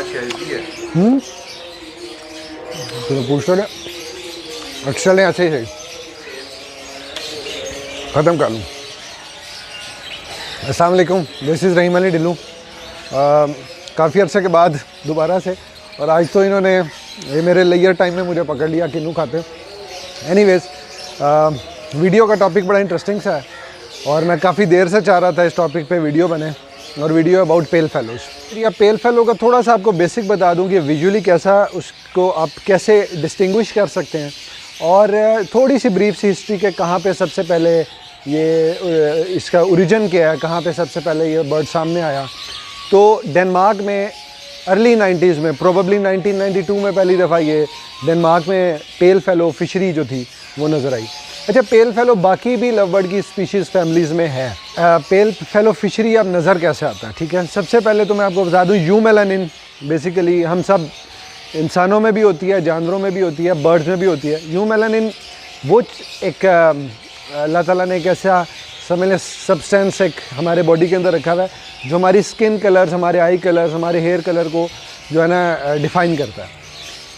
आज हेल्दी है। तो पूछ लो अच्छा ले ऐसे ही सही ख़त्म कर लूँ। अस्सलाम वालेकुम, दिस इज़ रहीम अली ढिल्लू। काफ़ी अर्से के बाद दोबारा से, और आज तो इन्होंने ये मेरे लेयर टाइम में मुझे पकड़ लिया किन्नू खाते। एनीवेज़, वीडियो का टॉपिक बड़ा इंटरेस्टिंग सा है और मैं काफ़ी देर से चाह रहा था इस टॉपिक पे वीडियो बने, और वीडियो अबाउट पेल फेलोज़। या पेल फेलो का थोड़ा सा आपको बेसिक बता दूं कि विजुअली कैसा उसको आप कैसे डिस्टिंग्विश कर सकते हैं, और थोड़ी सी ब्रीफ सी हिस्ट्री के कहाँ पे सबसे पहले ये इसका ओरिजिन क्या है, कहाँ पे सबसे पहले ये बर्ड सामने आया। तो डेनमार्क में अर्ली 90s में, प्रोबेबली 1992 में पहली दफ़ा ये डेनमार्क में पेल फेलो फिशरी जो थी वो नज़र आई। अच्छा, पेल फेलो बाकी भी लव बर्ड की स्पीशीज़ फैमिलीज़ में है। पेल फेलो फिशरी अब नज़र कैसे आता है, ठीक है। सबसे पहले तो मैं आपको बता दूँ, यूमेलानिन बेसिकली हम सब इंसानों में भी होती है, जानवरों में भी होती है, बर्ड्स में भी होती है। यूमेलानिन वो एक अल्लाह ताला ने एक ऐसा सब्सटेंस एक हमारे बॉडी के अंदर रखा हुआ है जो हमारी स्किन कलर्स, हमारे आई कलर्स, हमारे हेयर कलर को जो है ना डिफ़ाइन करता है।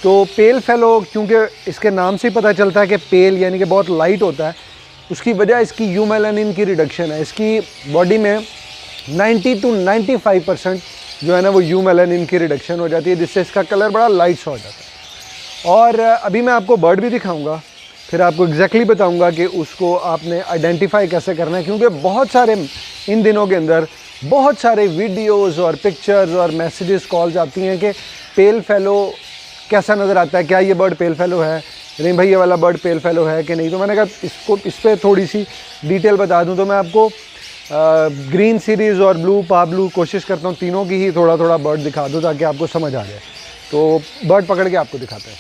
तो पेल फेलो, क्योंकि इसके नाम से ही पता चलता है कि पेल यानी कि बहुत लाइट होता है, उसकी वजह इसकी यूमेलानिन की रिडक्शन है। इसकी बॉडी में 90 to 95% जो है ना वो यूमेलानिन की रिडक्शन हो जाती है, जिससे इसका कलर बड़ा लाइट सा हो जाता है। और अभी मैं आपको बर्ड भी दिखाऊंगा, फिर आपको एग्जैक्टली बताऊंगा कि उसको आपने आइडेंटिफाई कैसे करना है, क्योंकि बहुत सारे इन दिनों के अंदर बहुत सारे वीडियोज़ और पिक्चर्स और मैसेजेस कॉल्स आती हैं कि पेल फेलो कैसा नज़र आता है, क्या ये बर्ड पेल फेलो है, नहीं भाई ये वाला बर्ड पेल फेलो है कि नहीं। तो मैंने कहा इस पर थोड़ी सी डिटेल बता दूं। तो मैं आपको ग्रीन सीरीज़ और ब्लू पाब्लू कोशिश करता हूँ तीनों की ही थोड़ा थोड़ा बर्ड दिखा दूँ ताकि आपको समझ आ जाए। तो बर्ड पकड़ के आपको दिखाते हैं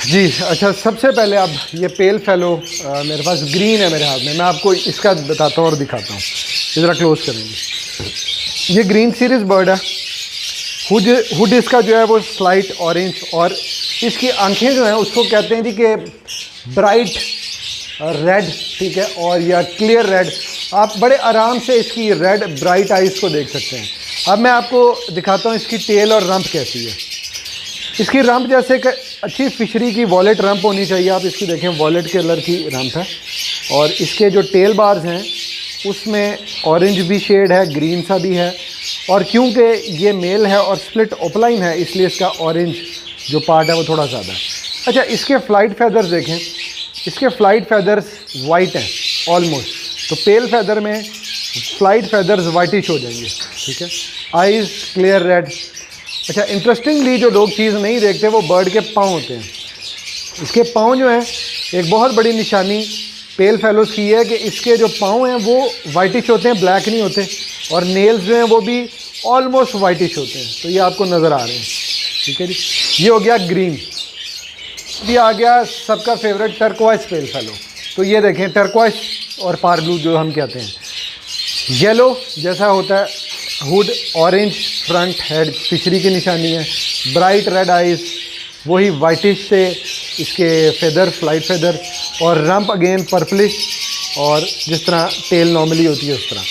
जी। अच्छा, सबसे पहले अब ये पेल फेलो मेरे पास ग्रीन है मेरे हाथ में, मैं आपको इसका बताता हूँ और दिखाता हूँ। ज़रा क्लोज करेंगे। ये ग्रीन सीरीज़ बर्ड है। हुड इसका जो है वो स्लाइट ऑरेंज, और इसकी आंखें जो हैं उसको कहते हैं जी कि ब्राइट रेड, ठीक है, और या क्लियर रेड। आप बड़े आराम से इसकी रेड ब्राइट आइज़ को देख सकते हैं। अब मैं आपको दिखाता हूँ इसकी टेल और रंप कैसी है। इसकी रंप जैसे कि अच्छी फिशरी की वॉलेट रंप होनी चाहिए। आप इसकी देखें, वॉलेट कलर की रंप है, और इसके जो टेल बार्स हैं उसमें ऑरेंज भी शेड है, ग्रीन सा भी है, और क्योंकि ये मेल है और स्प्लिट ओपलाइन है इसलिए इसका ऑरेंज जो पार्ट है वो थोड़ा ज़्यादा है। अच्छा, इसके फ्लाइट फेदर्स देखें, इसके फ्लाइट फेदर्स वाइट हैं ऑलमोस्ट। तो पेल फेदर में फ्लाइट फेदर्स वाइटिश हो जाएंगे, ठीक है। Eyes clear red. अच्छा, इंटरेस्टिंगली जो लोग चीज़ नहीं देखते वो बर्ड के पाँव होते हैं। इसके पाँव जो हैं, एक बहुत बड़ी निशानी पेल फेलोज़ की है कि इसके जो पाँव हैं वो वाइटिश होते हैं, ब्लैक नहीं होते, और नेल्स जो हैं वो भी ऑलमोस्ट वाइटिश होते हैं। तो ये आपको नज़र आ रहे हैं, ठीक है जी। ये हो गया ग्रीन। ये आ गया सबका फेवरेट टर्कोइस पेल फेलो। तो ये देखें, टर्कोइस और पारब्लू जो हम कहते हैं। येलो जैसा होता है hood, orange front head fishery की निशानी है, ब्राइट रेड आइज़, वही वाइटिश से इसके फेदर, फ्लाइट फेदर, और रंप अगेन पर्पलिश, और जिस तरह टेल नॉर्मली होती है उस तरह,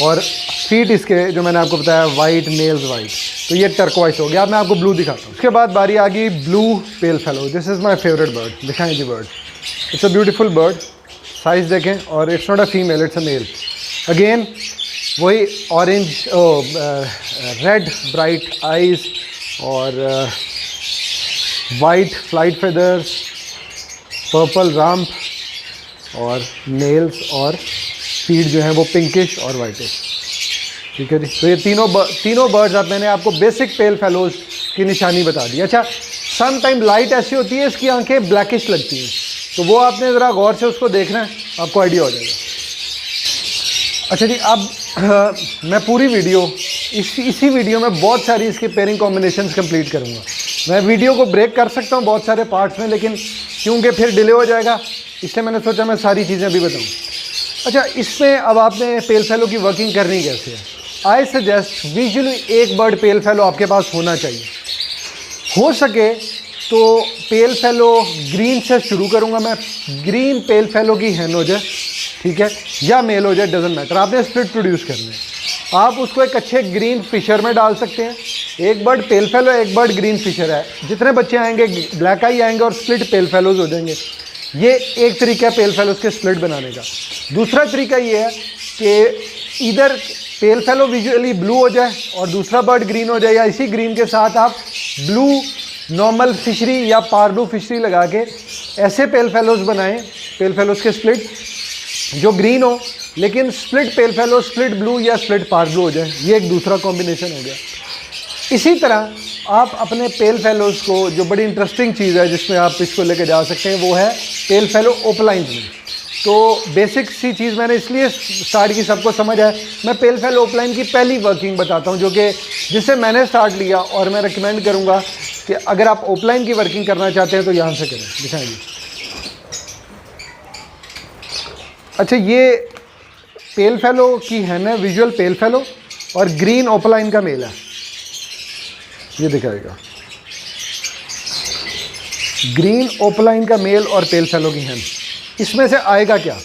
और फीट इसके जो मैंने आपको बताया वाइट, नेल्स वाइट। तो ये टर्कोइस हो गया। अब मैं आपको ब्लू दिखाता हूँ। उसके बाद बारी आ गई blue pale fellow. This is my favourite bird. दिखाएं जी bird, it's a beautiful bird. Size देखें, और it's not a female, it's a male. Again वही ऑरेंज रेड ब्राइट आइज़, और white flight feathers, purple rump, और nails और feet जो हैं वो पिंकिश और वाइटिश, ठीक है जी। तो ये तीनों बर्ड्स अब मैंने आपको बेसिक पेल फेलोज़ की निशानी बता दी। अच्छा, सम टाइम लाइट ऐसी होती है इसकी आंखें ब्लैकिश लगती हैं, तो वो आपने ज़रा गौर से उसको देखना है, आपको आइडिया हो जाएगा। अच्छा जी, अब मैं पूरी वीडियो इसी वीडियो में बहुत सारी इसकी पेयरिंग कॉम्बिनेशंस कंप्लीट करूँगा। मैं वीडियो को ब्रेक कर सकता हूँ बहुत सारे पार्ट्स में, लेकिन क्योंकि फिर डिले हो जाएगा इसलिए मैंने सोचा मैं सारी चीज़ें भी बताऊँ। अच्छा, इसमें अब आपने पेल फेलो की वर्किंग करनी कैसे है। आई सजेस्ट विजुअली एक बर्ड पेल फेलो आपके पास होना चाहिए। हो सके तो पेल फेलो ग्रीन से शुरू करूँगा मैं। ग्रीन पेल फेलो की हैन हो जाए, ठीक है, या मेल हो जाए, डजेंट मैटर। आपने स्प्लिट प्रोड्यूस करना है। आप उसको एक अच्छे ग्रीन फिशर में डाल सकते हैं, एक बर्ड पेल फेलो, एक बर्ड ग्रीन फिशर है। जितने बच्चे आएंगे ब्लैक आई आएंगे और स्प्लिट पेल फेलोज हो जाएंगे। ये एक तरीका है पेल फेलोज के स्प्लिट बनाने का। दूसरा तरीका ये है कि इधर पेल फेलो विजुअली ब्लू हो जाए और दूसरा बर्ड ग्रीन हो जाए, या इसी ग्रीन के साथ आप ब्लू नॉर्मल फिशरी या पारब्लू फिशरी लगा के ऐसे पेल फेलोज बनाएं, पेल फेलोज के स्प्लिट जो ग्रीन हो, लेकिन split pale fellow split blue या स्प्लिट पारब्लू हो जाए। ये एक दूसरा कॉम्बिनेशन हो गया। इसी तरह आप अपने पेल फेलोज को, जो बड़ी इंटरेस्टिंग चीज़ है जिसमें आप इसको लेके जा सकते हैं, वो है पेल फेलो ओपलाइंस में। तो बेसिक सी चीज़ मैंने इसलिए स्टार्ट की, सबको समझ है। मैं पेल फेलो ओपलाइन की पहली वर्किंग बताता हूँ, जो कि जिसे मैंने स्टार्ट लिया, और मैं रिकमेंड करूँगा कि अगर आप ओपलाइन की वर्किंग करना चाहते हैं तो यहाँ से करें। दिखाएंगे। अच्छा, ये पेल फेलो की हैन है, विजुअल पेल फेलो, और ग्रीन ओपलाइन का मेल है। ये दिखाएगा ग्रीन ओपलाइन का मेल और पेल फेलो की हैन। इसमें से आएगा क्या?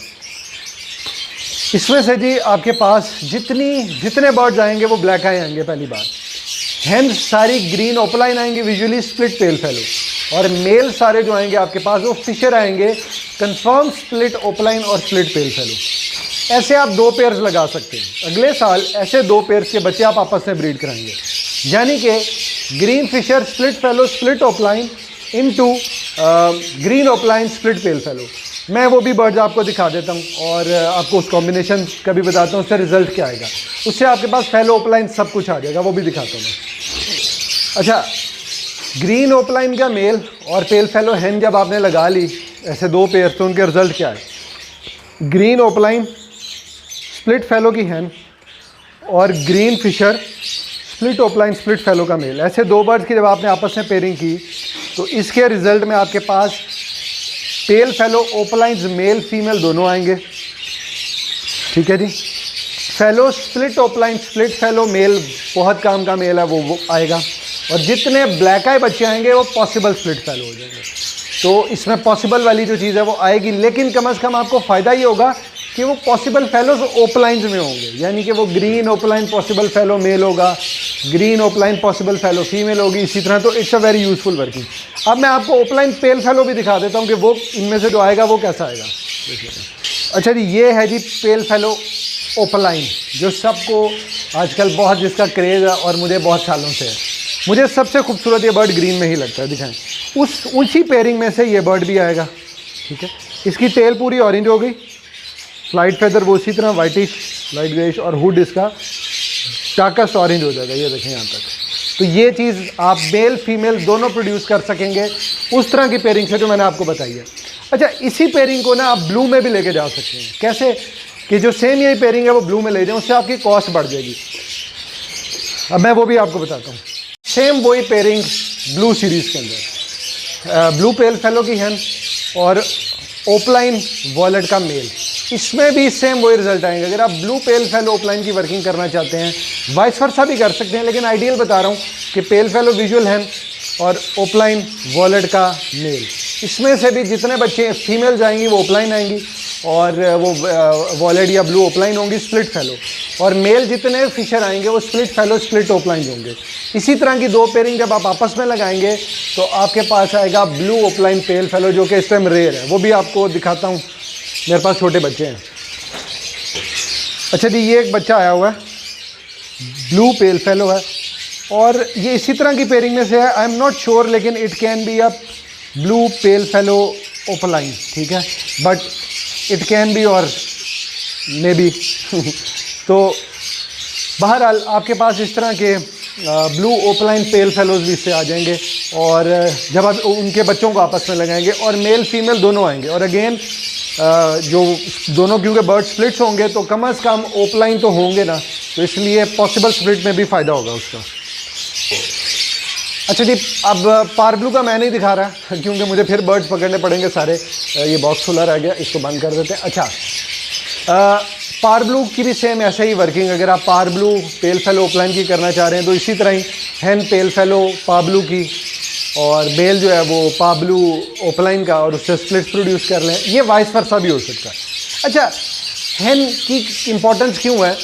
इसमें से जी आपके पास जितने बर्ड्स आएंगे वो ब्लैक आई आएंगे पहली बार। हैन सारी ग्रीन ओपलाइन आएंगे, विजुअली स्प्लिट पेल फेलो, और मेल सारे जो आएंगे आपके पास वो फिशर आएंगे, कंफर्म स्प्लिट ओपलाइन और स्प्लिट पेल फेलो। ऐसे आप 2 पेयर्स लगा सकते हैं। अगले साल ऐसे 2 पेयर्स के बच्चे आप आपस में ब्रीड कराएंगे, यानी कि green fisher split fallow split opaline into green opaline split pale fallow. मैं वो भी बर्ड्स आपको दिखा देता हूँ और आपको उस कॉम्बिनेशन का भी बताता हूँ, उससे रिजल्ट क्या आएगा। उससे आपके पास फेलो ओपलाइन सब कुछ आ जाएगा, वो भी दिखाता हूँ मैं। अच्छा, ग्रीन ओपलाइन का मेल और पेल फेलो हैन जब आपने लगा ली ऐसे 2 पेयर्स, तो उनके रिजल्ट क्या है? ग्रीन ओपलाइन स्प्लिट फेलो की हैन और green fisher split opaline split fallow का मेल। ऐसे 2 बर्ड्स की जब आपने आपस में पेयरिंग की तो इसके रिजल्ट में आपके पास pale fellow opalines male female दोनों आएंगे। ठीक है जी। Fellow split opaline split fellow male बहुत काम का मेल है, वो आएगा। और जितने ब्लैक आई बच्चे आएंगे वो पॉसिबल स्प्लिट फेलो हो जाएंगे। तो इसमें पॉसिबल वाली जो चीज़ है वो आएगी, लेकिन कम से कम आपको फ़ायदा ये होगा कि वो पॉसिबल फेलोज ओपलाइंस में होंगे, यानी कि वो green opaline possible fellow male होगा, green opaline possible fellow female होगी, इसी तरह। तो it's a very useful working. अब मैं आपको ओपलाइन पेल फेलो भी दिखा देता हूँ कि वो इनमें से जो आएगा वो कैसा आएगा। अच्छा जी, ये है जी पेल फेलो ओपलाइन, जो सबको आजकल बहुत जिसका क्रेज़ है और मुझे बहुत सालों से है। मुझे सबसे खूबसूरत ये बर्ड ग्रीन में ही लगता है। दिखाएं, उसी पेयरिंग में से ये बर्ड भी आएगा। ठीक है, इसकी टेल पूरी ऑरेंज हो गई, फ्लाइट फेदर वो इसी तरह वाइटिश लाइट ग्रेइश, और हुड इसका डार्केस्ट ऑरेंज हो जाएगा। ये देखें यहाँ तक। तो ये चीज़ आप मेल फीमेल दोनों प्रोड्यूस कर सकेंगे उस तरह की पेयरिंग से जो मैंने आपको बताई है। अच्छा, इसी पेयरिंग को ना आप ब्लू में भी लेके जा सकते हैं। कैसे? कि जो सेम यही पेयरिंग है वो ब्लू में ले जाएं, उससे आपकी कॉस्ट बढ़ जाएगी। अब मैं वो भी आपको बताता हूँ। सेम वही पेयरिंग ब्लू सीरीज़ के अंदर, ब्लू पेल फेलो की हैन और ओपलाइन वॉलेट का मेल, इसमें भी सेम वही रिजल्ट आएंगे। अगर आप ब्लू पेल फेलो ओपलाइन की वर्किंग करना चाहते हैं, वाइस वर्सा भी कर सकते हैं, लेकिन आइडियल बता रहा हूँ कि पेल फेलो विजुअल हैन और ओपलाइन वॉलेट का मेल, इसमें से भी जितने बच्चे फीमेल जाएंगी वो ओपलाइन आएंगी और वो वॉलेट या ब्लू ओपलाइन होंगी स्प्लिट फेलो, और मेल जितने फिशर आएंगे वो स्प्लिट फेलो स्प्लिट ओपलाइन होंगे। इसी तरह की 2 पेयरिंग जब आप आपस में लगाएंगे तो आपके पास आएगा ब्लू ओपलाइन पेल फेलो, जो कि इस टाइम रेयर है। वो भी आपको दिखाता हूँ, मेरे पास छोटे बच्चे हैं। अच्छा जी, ये एक बच्चा आया हुआ है, ब्लू पेल फेलो है, और ये इसी तरह की पेयरिंग में से है। आई एम नॉट श्योर, लेकिन it can be a blue pale fellow opaline. ठीक है, बट इट कैन बी और मे बी तो बहरहाल आपके पास इस तरह के ब्लू ओपलाइन पेल फेलोज भी इससे आ जाएंगे, और जब आप उनके बच्चों को आपस में लगाएंगे और मेल फीमेल दोनों आएंगे। और अगेन जो दोनों, क्योंकि बर्ड स्प्लिट्स होंगे तो कम से कम ओपलाइन तो होंगे ना, तो इसलिए पॉसिबल स्प्लिट में भी फ़ायदा होगा उसका। अच्छा जी, अब पारब्लू का मैं नहीं दिखा रहा क्योंकि मुझे फिर बर्ड्स पकड़ने पड़ेंगे सारे। ये बॉक्स खुला रह गया, इसको बंद कर देते हैं। अच्छा, पारब्लू की भी सेम ऐसे ही वर्किंग, अगर आप पारब्लू पेल फेलो ओपलाइन की करना चाह रहे हैं तो इसी तरह ही हैन पेल फेलो पाब्लू की, और मेल जो है वो पाब्लू ओपलाइन का, और उससे स्प्लिट्स प्रोड्यूस कर लें। ये वाइस वर्सा भी हो सकता है। अच्छा, हैन की इम्पोर्टेंस क्यों है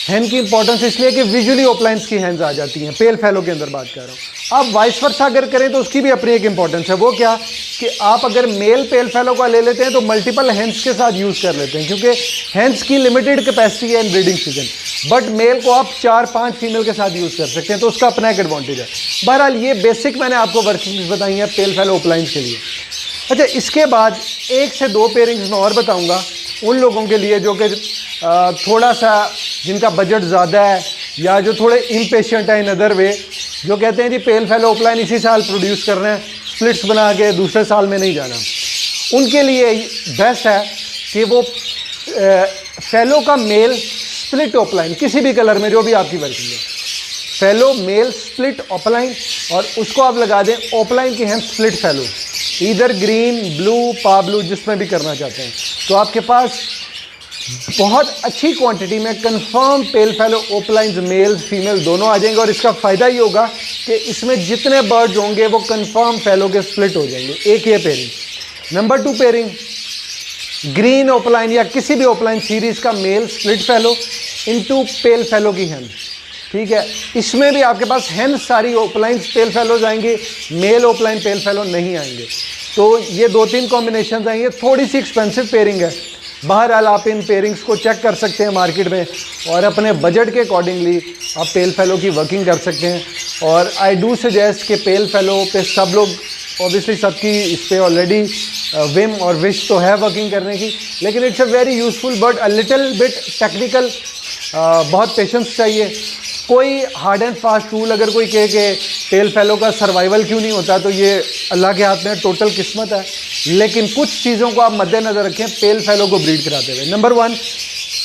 हैन की इंपॉर्टेंस इसलिए कि विजुअली ओपलाइंस की हैंस आ जाती हैं, पेल फैलो के अंदर बात कर रहा हूँ। अब वाइस वर्सा अगर करें तो उसकी भी अपनी एक इंपॉर्टेंस है। वो क्या कि आप अगर मेल पेल फैलो का ले लेते हैं तो मल्टीपल हैंस के साथ यूज़ कर लेते हैं, क्योंकि हैंस की लिमिटेड कैपेसिटी है in breeding season, but male को आप 4-5 फीमेल के साथ यूज़ कर सकते हैं, तो उसका अपना एक एडवांटेज है। बहरहाल ये बेसिक मैंने आपको वर्किंग्स बताई हैं पेल फैलो ओपलाइंस के लिए। अच्छा, इसके बाद 1 से 2 पेयरिंग्स मैं और बताऊँगा उन लोगों के लिए जो कि थोड़ा सा जिनका बजट ज़्यादा है या जो थोड़े इम्पेशेंट है इन अदर वे, जो कहते हैं जी पेल फैलो ओपलाइन इसी साल प्रोड्यूस कर रहे हैं, स्प्लिट्स बना के दूसरे साल में नहीं जाना। उनके लिए बेस्ट है कि वो फैलो का मेल स्प्लिट ओपलाइन किसी भी कलर में जो भी आपकी वर्किंग है, फैलो मेल स्प्लिट ओपलाइन, और उसको आप लगा दें ओपलाइन की हैं स्प्लिट फैलो, इधर ग्रीन ब्लू पा ब्लू जिसमें भी करना चाहते हैं, तो आपके पास बहुत अच्छी क्वांटिटी में कंफर्म पेल फैलो ओपलाइंस मेल फीमेल दोनों आ जाएंगे। और इसका फ़ायदा ये होगा कि इसमें जितने बर्ड्स होंगे वो कंफर्म फैलो के स्प्लिट हो जाएंगे। एक ये pairing. Number 2 pairing green opaline या किसी भी ओपलाइन सीरीज़ का मेल स्प्लिट फैलो इनटू पेल फैलो की हैन, ठीक है। इसमें भी आपके पास हैन सारी ओपलाइन पेल फैलोज आएंगे, मेल ओपलाइन पेल फैलो नहीं आएंगे। तो ये 2-3 कॉम्बिनेशन आएंगे। थोड़ी सी एक्सपेंसिव पेयरिंग है, बहरहाल आप इन पेयरिंग्स को चेक कर सकते हैं मार्केट में और अपने बजट के अकॉर्डिंगली आप पेल फैलो की वर्किंग कर सकते हैं। और आई डू सजेस्ट कि पेल फैलो पे सब लोग, ऑब्वियसली सबकी इस पर ऑलरेडी विम और विश तो है वर्किंग करने की, लेकिन it's a very useful but a little bit technical, बहुत पेशेंस चाहिए। कोई हार्ड एंड फास्ट रूल अगर कोई कहे कि पेल फैलो का सर्वाइवल क्यों नहीं होता, तो ये अल्लाह के हाथ में टोटल किस्मत है। लेकिन कुछ चीज़ों को आप मद्देनज़र रखें पेल फैलो को ब्रीड कराते हुए। नंबर 1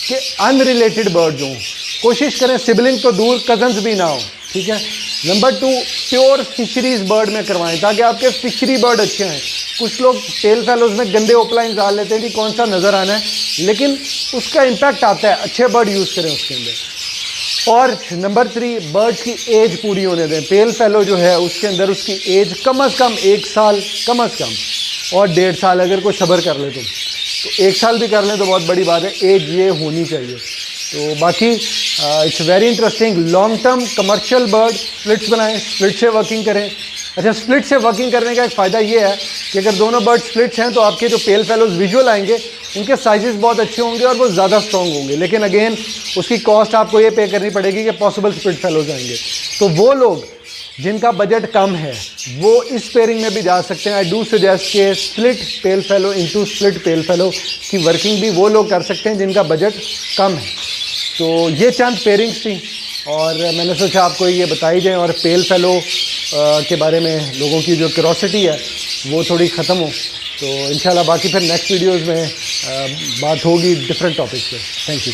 कि अनरिलेटेड बर्ड्स हों, कोशिश करें सिबलिंग तो दूर, कजन्स भी ना हो, ठीक है। नंबर 2 प्योर फिशरीज बर्ड में करवाएं ताकि आपके फिशरी बर्ड अच्छे हैं। कुछ लोग पेल फैलोज में गंदे ओपलाइन डाल लेते हैं कि कौन सा नज़र आना है, लेकिन उसका इम्पैक्ट आता है। अच्छे बर्ड यूज़ करें उसके अंदर। और नंबर 3 बर्ड्स की एज पूरी होने दें। पेल फैलो जो है उसके अंदर उसकी एज कम से कम 1 साल कम से कम, और 1.5 साल अगर कोई सब्र कर ले तो 1 साल भी कर लें तो बहुत बड़ी बात है, एज ये होनी चाहिए। तो बाकी it's very interesting long term commercial bird splits बनाएं, स्प्लिट से वर्किंग करें। अच्छा, स्प्लिट से वर्किंग करने का एक फ़ायदा ये है कि अगर दोनों बर्ड स्प्लिट्स हैं तो आपके जो पेल फैलोज विजुअल आएंगे उनके साइजेस बहुत अच्छे होंगे और वो ज़्यादा स्ट्रॉन्ग होंगे, लेकिन अगेन उसकी कॉस्ट आपको ये पे करनी पड़ेगी कि पॉसिबल स्प्लिट फैलोज आएंगे। तो वो लोग जिनका बजट कम है वो इस पेयरिंग में भी जा सकते हैं। आई डू सजेस्ट के स्प्लिट पेल फैलो इनटू स्प्लिट पेल फैलो की वर्किंग भी वो लोग कर सकते हैं जिनका बजट कम है। तो ये चंद पेयरिंग्स थी और मैंने सोचा आपको ये बताई जाए और पेल फैलो के बारे में लोगों की जो क्यूरोसिटी है वो थोड़ी ख़त्म हो। तो इंशाल्लाह बाकी फिर नेक्स्ट वीडियोज़ में बात होगी डिफरेंट टॉपिक पे। Thank you.